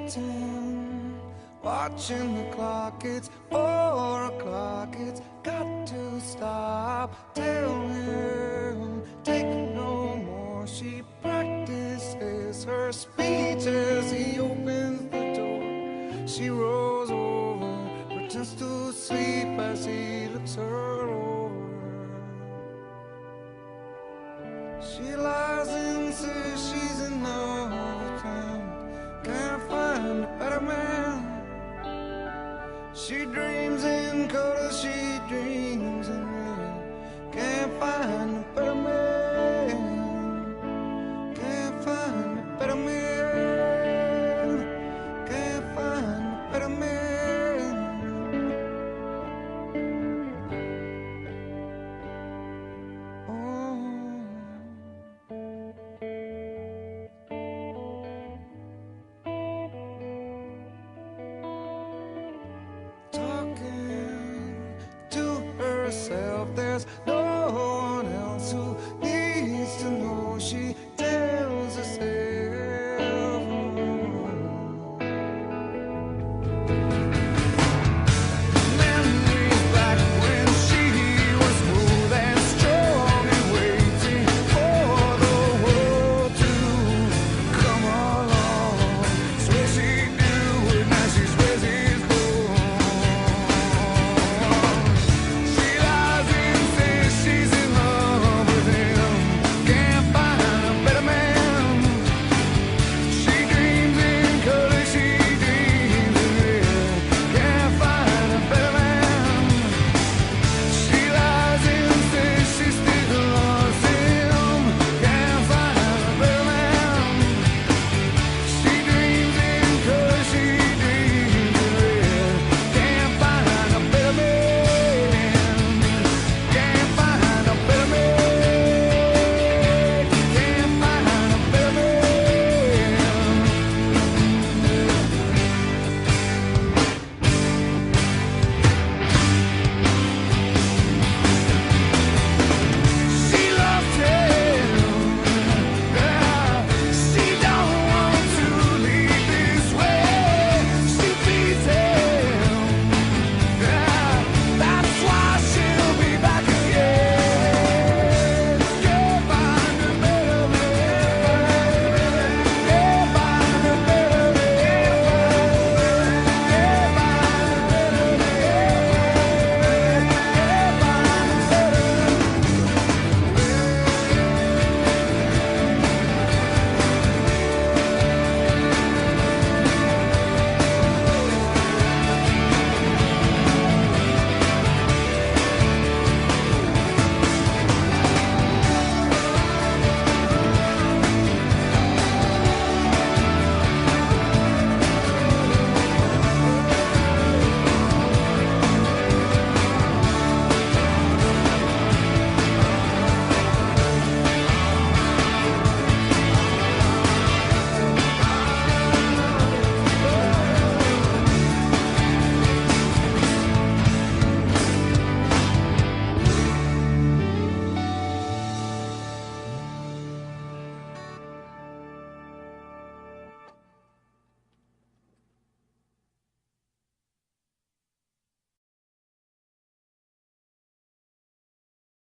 waiting, watching the clock. It's 4 o'clock, it's got to stop. Tell him, take no more. She practices her speech as he opens the door. She rolls over, pretends to sleep as he looks her over. She lies and says she's in love, can't find a better man. She dreams in color, she dreams in red. Can't find a better man. Can't find a better man. Can't find a better man. Talking to herself, there's no